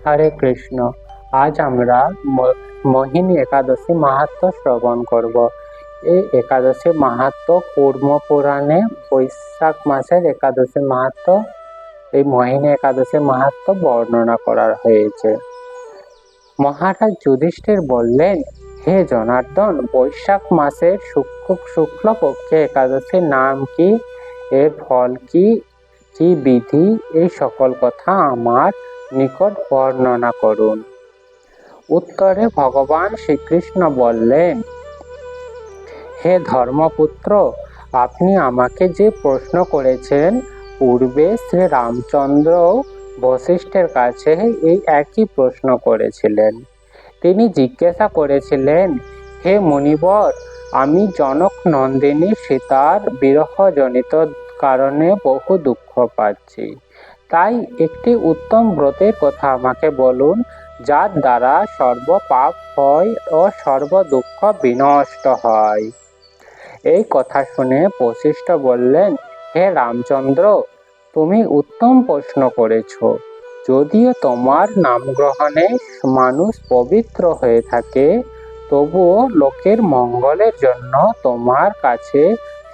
হরে কৃষ্ণ। আজ আমরা মোহিনী একাদশী মাহাত্ম্য শ্রবণ করব। এই একাদশী মাহাত্ম্য কুর্ম পুরাণে বৈশাখ মাসের একাদশী মাহাত্ম্য, এই মোহিনী একাদশী মাহাত্ম্য বর্ণনা করা হয়েছে। মহারাজ যুধিষ্ঠির বললেন, হে জনার্দন, বৈশাখ মাসের শুক্লপক্ষে একাদশীর নাম কি, এর ফল কি, কি বিধি, এই সকল কথা আমার নিকট বর্ণনা করুন। উত্তরে ভগবান শ্রীকৃষ্ণ বললেন, হে ধর্মপুত্র, আপনি আমাকে যে প্রশ্ন করেছেন, পূর্বে শ্রী রামচন্দ্র বশিষ্ঠের কাছে এই একই প্রশ্ন করেছিলেন। তিনি জিজ্ঞাসা করেছিলেন, হে মুনিবর, আমি জনক নন্দিনী সীতার বিরহজনিত কারণে বহু দুঃখ পাচ্ছি। তাই একটি উত্তম ব্রতের কথা আমাকে বলুন, যার দ্বারা সর্ব পাপ হয় ও সর্ব দুঃখ বিনষ্ট হয়। এই কথা শুনে বশিষ্ঠ বললেন, হে রামচন্দ্র, তুমি উত্তম প্রশ্ন করেছ। যদিও তোমার নাম গ্রহণে মানুষ পবিত্র হয়ে থাকে, তবুও লোকের মঙ্গলের জন্য তোমার কাছে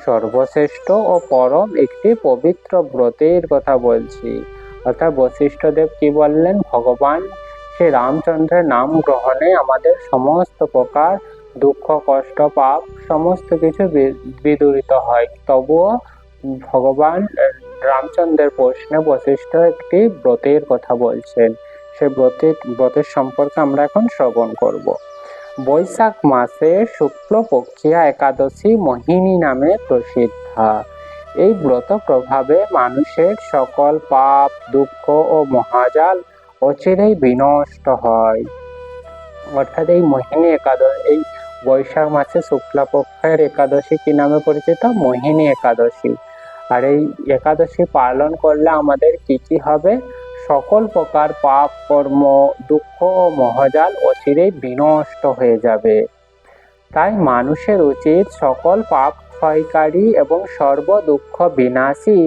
সর্বশ্রেষ্ঠ ও পরম একটি পবিত্র ব্রতের কথা বলছি। অর্থাৎ বশিষ্ঠদেব কি বললেন, ভগবান শ্রী রামচন্দ্রের নাম গ্রহণে আমাদের সমস্ত প্রকার দুঃখ, কষ্ট, পাপ সমস্ত কিছু বিদূরিত হয়। তবুও ভগবান রামচন্দ্রের প্রশ্নে বশিষ্ঠ একটি ব্রতের কথা বলছেন। সেই ব্রতের সম্পর্কে আমরা এখন শ্রবণ করব। বৈশাখ মাসে শুক্লপক্ষিয়া একাদশী মোহিনী নামে প্রসিদ্ধা। এই ব্রত প্রভাবে মানুষের সকল পাপ, দুঃখ ও মহাজাল অচিরেই বিনষ্ট হয়। অর্থাৎ এই মোহিনী একাদশী, এই বৈশাখ মাসে শুক্লপক্ষের একাদশী কি নামে পরিচিত? মোহিনী একাদশী। আর এই একাদশী পালন করলে আমাদের কি কি হবে? সকল প্রকার পাপ, কর্ম, দুঃখ ও মহাজাল অচিরেই বিনষ্ট হয়ে যাবে। তাই মানুষের উচিত সকল পাপ ক্ষয়কারী এবং সর্ব দুঃখ বিনাশী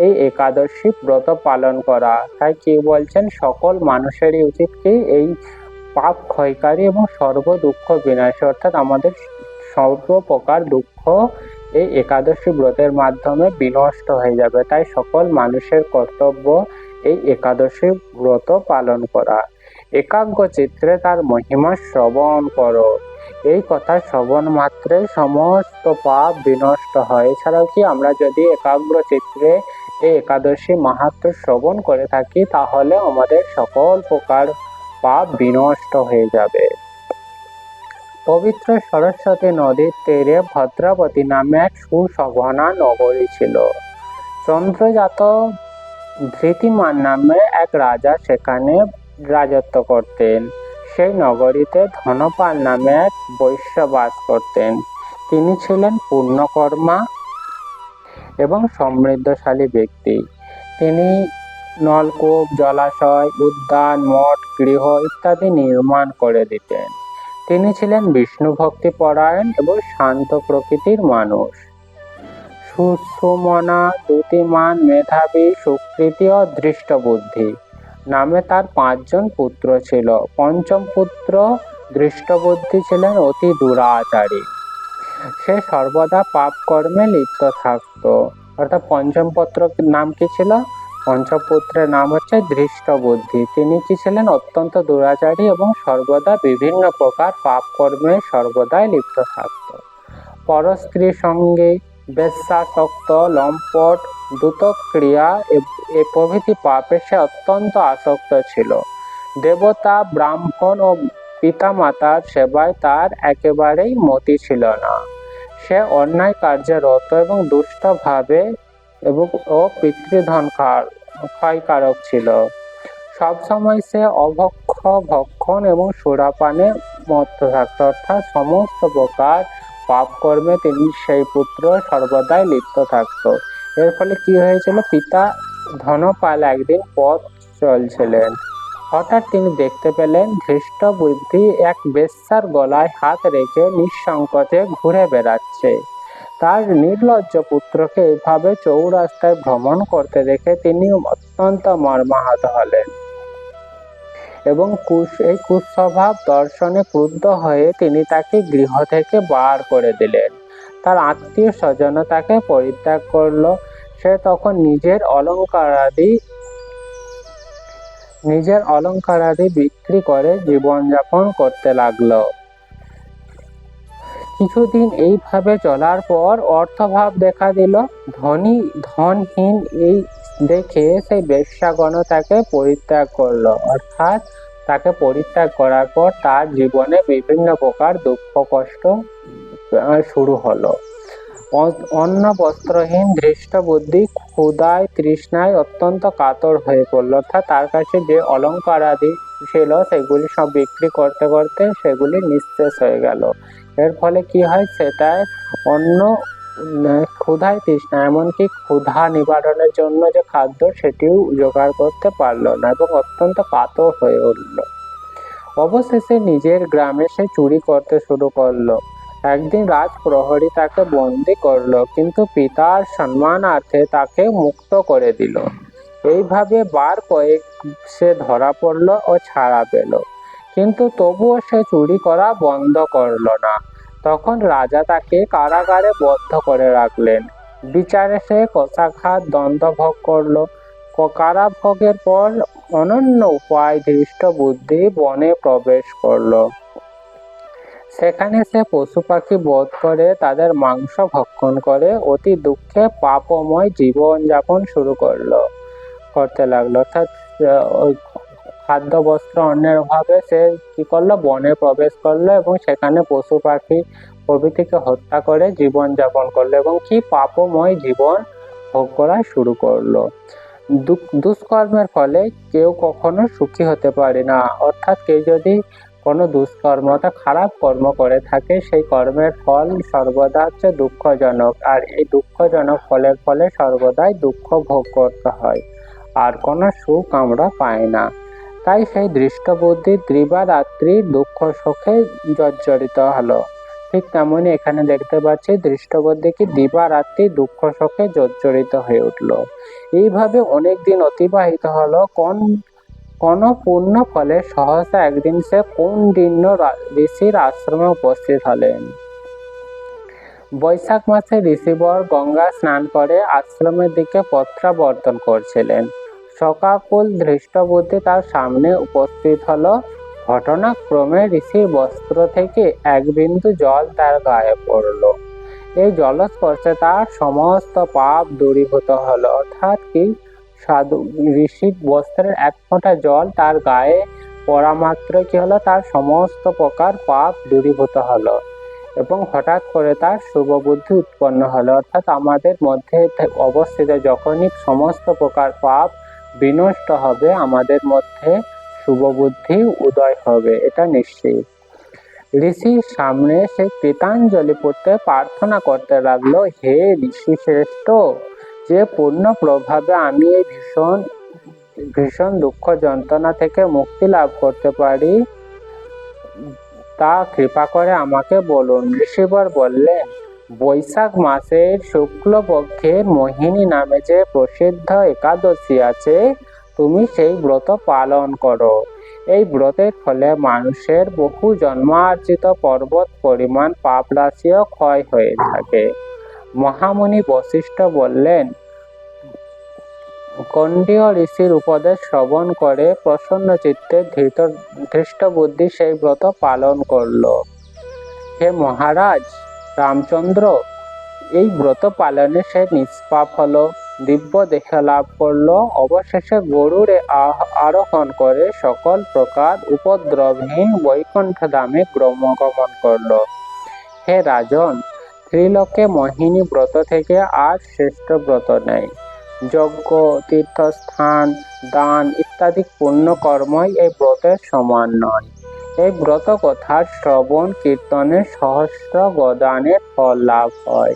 এই একাদশী ব্রত পালন করা। তাই কি বলছেন, সকল মানুষেরই উচিত কি এই পাপ ক্ষয়কারী এবং সর্ব দুঃখ বিনাশী, অর্থাৎ আমাদের সর্ব প্রকার দুঃখ এই একাদশী ব্রতের মাধ্যমে বিনষ্ট হয়ে যাবে। তাই সকল মানুষের কর্তব্য এই একাদশী ব্রত পালন করা। একাগ্র চিত্রে তার মহিমা শ্রবণ করো। এই কথা শ্রবণ মাত্রে সমস্ত পাপ বিনষ্ট হয়। এছাড়াও কি আমরা যদি একাগ্র চিত্রে এই একাদশী মাহাত্ম্য শ্রবণ করে থাকি, তাহলে আমাদের সকল প্রকার পাপ বিনষ্ট হয়ে যাবে। পবিত্র সরস্বতী নদীর তীরে ভদ্রাবতী নামে এক সুশোভনা নগরী ছিল। চন্দ্রজাত ধৃতিমান নামে এক রাজা সেখানে রাজত্ব করতেন। সেই নগরীতে ধনপাল নামে এক বৈশ্য বাস করতেন। তিনি ছিলেন পূর্ণকর্মা এবং সমৃদ্ধশালী ব্যক্তি। তিনি নলকূপ, জলাশয়, উদ্যান, মঠ, গৃহ ইত্যাদি নির্মাণ করে দিতেন। তিনি ছিলেন বিষ্ণু ভক্তি পরায়ণ এবং শান্ত প্রকৃতির মানুষ। সুষুমনা, দ্যুতিমান, মেধাবী, সুকৃতি ও দৃষ্টবুদ্ধি নামে তার 5 জন পুত্র ছিল। পঞ্চম পুত্র দৃষ্টবুদ্ধি ছিলেন অতি দুরাচারী। সে সর্বদা পাপ কর্মে লিপ্ত থাকত। অর্থাৎ পঞ্চম পুত্রের নাম কি ছিল? পঞ্চম পুত্রের নাম হচ্ছে দৃষ্টবুদ্ধি। তিনি কি ছিলেন? অত্যন্ত দুরাচারী এবং সর্বদা বিভিন্ন প্রকার পাপ কর্মে সর্বদাই লিপ্ত থাকত। পরস্ত্রী সঙ্গে, বেশ্যাসক্ত, লম্পট, দ্রুতক্রিয়া এ প্রভৃতি পাপে সে অত্যন্ত আসক্ত ছিল। দেবতা, ব্রাহ্মণ ও পিতামাতার সেবায় তার একেবারেই মতি ছিল না। সে অন্যায় কার্যে রত এবং দুষ্ট ভাবে ও পিতৃধন ক্ষয়কারক ছিল। সবসময় সে অভক্ষ, ভক্ষণ এবং সুরাপানে মত্ত থাকত। অর্থাৎ সমস্ত প্রকার পাপ কর্মে তিনি সেই পুত্র সর্বদাই লিপ্ত থাকত। এর ফলে কি হয়েছিল? পিতা ধনপাল একদিন পথ চলছিলেন। হঠাৎ তিনি দেখতে পেলেন ধৃষ্টবুদ্ধি এক বেশ্যার গলায় হাত রেখে নিঃসংকোচে ঘুরে বেড়াচ্ছে। তার নির্লজ্জ পুত্রকে এভাবে চৌরাস্তায় ভ্রমণ করতে দেখে তিনি অত্যন্ত মর্মাহত হলেন। এবং এই কুস্বভাব দর্শনে ক্রুদ্ধ হয়ে তিনি তাকে গৃহ থেকে বার করে দিলেন। তার আত্মীয় স্বজন তাকে পরিত্যাগ করলো। সে তখন নিজের অলঙ্কারাদি বিক্রি করে জীবনযাপন করতে লাগলো। কিছুদিন এইভাবে চলার পর অর্থভাব দেখা দিল। ধনহীন এই দেখে সেই বেশ্যাগণ তাকে পরিত্যাগ করলো। অর্থাৎ তাকে পরিত্যাগ করার পর তার জীবনে বিভিন্ন প্রকার দুঃখ কষ্ট শুরু হলো। অন্ন বস্ত্রহীন ধৃষ্টবুদ্ধি ক্ষুধায় তৃষ্ণায় অত্যন্ত কাতর হয়ে পড়লো। অর্থাৎ তার কাছে যে অলঙ্কার আদি ছিল সেগুলি সব বিক্রি করতে করতে সেগুলি নিঃশেষ হয়ে গেল। এর ফলে কি হয়, সেটাই ক্ষুধায় তৃষ্ণা, এমনকি ক্ষুধা নিবারণের জন্য যে খাদ্য সেটিও জোগাড় করতে পারলো না এবং অত্যন্ত কাতর হয়ে উঠল। অবশেষে নিজের গ্রামে সে চুরি করতে শুরু করলো। একদিন রাজপ্রহরী তাকে বন্দী করলো, কিন্তু পিতার সম্মানার্থে তাকে মুক্ত করে দিল। এইভাবে বার কয়েক সে ধরা পড়লো ও ছাড়া পেল, কিন্তু তবুও সে চুরি করা বন্ধ করলো না। তখন রাজা তাকে কারাগারে বদ্ধ করে রাখলেন। বিচারে সে কষাঘাত দণ্ড ভোগ করলো। কারাভোগের পর অনন্য উপায় ধৃষ্টবুদ্ধি বনে প্রবেশ করলো। সেখানে সে পশু পাখি বধ করে তাদের মাংস ভক্ষণ করে অতি দুঃখে পাপময় জীবন যাপন শুরু করতে লাগলো। অর্থাৎ খাদ্য বস্ত্র অন্যের অভাবে সে কি করলো, বনে প্রবেশ করলো এবং সেখানে পশু পাখি প্রভৃতিকে হত্যা করে জীবন যাপন করলো এবং কি পাপময় জীবন ভোগ করা শুরু করলো। দুষ্কর্মের ফলে কেউ কখনো সুখী হতে পারে না। অর্থাৎ কেউ যদি কোনো দুষ্কর্ম অর্থাৎ খারাপ কর্ম করে থাকে, সেই কর্মের ফল সর্বদা হচ্ছে দুঃখজনক, আর এই দুঃখজনক ফলের ফলে সর্বদাই দুঃখ ভোগ করতে হয়, আর কোনো সুখ আমরা পাই না। তাই সেই দৃষ্টবুদ্ধি দিবারাত্রি দুঃখ সুখে জর্জরিত হলো। ঠিক তেমনি এখানে দেখতে পাচ্ছি দৃষ্টবুদ্ধি কি দিবারাত্রি দুঃখ সুখে জর্জরিত হয়ে উঠলো। এইভাবে অনেক দিন অতিবাহিত হলো। কোন পূর্ণ ফলে সহসা একদিন সে কৌন্ডিন্য ঋষির আশ্রমে উপস্থিত হলেন। বৈশাখ মাসে ঋষিবর গঙ্গা স্নান করে আশ্রমের দিকে প্রত্যাবর্তন করছিলেন। শোকাকুল ধৃষ্টবুদ্ধি তার সামনে উপস্থিত হলো। ঘটনাক্রমে ঋষির বস্ত্র থেকে এক বিন্দু জল তার গায়ে পড়ল। এই জলস্পর্শে তার সমস্ত পাপ দূরীভূত হলো। অর্থাৎ কি, ঋষির বস্ত্রের এক ফোঁটা জল তার গায়ে পড়া মাত্র কি হলো, তার সমস্ত প্রকার পাপ দূরীভূত হলো এবং হঠাৎ করে তার শুভ বুদ্ধি উৎপন্ন হলো। অর্থাৎ আমাদের মধ্যে অবস্থিত যখনই সমস্ত প্রকার পাপ বিনষ্ট হবে, আমাদের মধ্যে শুভ বুদ্ধি উদয় হবে, এটা নিশ্চিত। ঋষির সামনে সে কৃতাঞ্জলি পড়তে প্রার্থনা করতে লাগলো, হে ঋষি শ্রেষ্ঠ, যে পূর্ণ প্রভাবে আমি এই ভীষণ দুঃখ যন্ত্রণা থেকে মুক্তি লাভ করতে পারি, তা কৃপা করে আমাকে বলুন। ঋষিবর বললেন, বৈশাখ মাসের শুক্লপক্ষের মোহিনী নামে যে প্রসিদ্ধ একাদশী আছে, তুমি সেই ব্রত পালন করো। এই ব্রতের ফলে মানুষের বহু জন্মার্জিত পর্বত পরিমাণ পাপ রাশিও ক্ষয় হয়ে থাকে। মহামুনি বশিষ্ঠ বললেন, কণ্ডিয় ঋষির উপদেশ শ্রবণ করে প্রসন্ন চিত্তে ধৃষ্টবুদ্ধি সেই ব্রত পালন করল। হে মহারাজ রামচন্দ্র, এই ব্রত পালনে সে নিষ্পাপ হলো, দিব্য দেহ লাভ করলো, অবশেষে গরুড়ে আরোহণ করে সকল প্রকার উপদ্রবহীন বৈকুণ্ঠ ধামে গমন করলো। হে রাজন, ত্রিলোকে মোহিনী ব্রত থেকে আর শ্রেষ্ঠ ব্রত নেই। যজ্ঞ, তীর্থস্থান, দান ইত্যাদি পুণ্য কর্মই এই ব্রতের সমান নয়। এই ব্রত কথার শ্রবণ কীর্তনে সহস্র গদানের ফল লাভ হয়।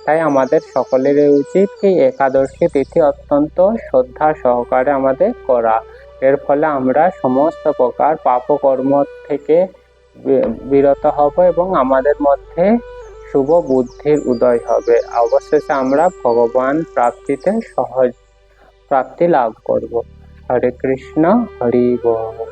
তাই আমাদের সকলেরই উচিত কি একাদশী তিথি অত্যন্ত শ্রদ্ধা সহকারে আমাদের করা। এর ফলে আমরা সমস্ত প্রকার পাপকর্ম থেকে বিরত হব এবং আমাদের মধ্যে শুভ বুদ্ধির উদয় হবে। অবশেষে আমরা ভগবান প্রাপ্তিতে সহজ প্রাপ্তি লাভ করব। হরে কৃষ্ণ, হরি বল।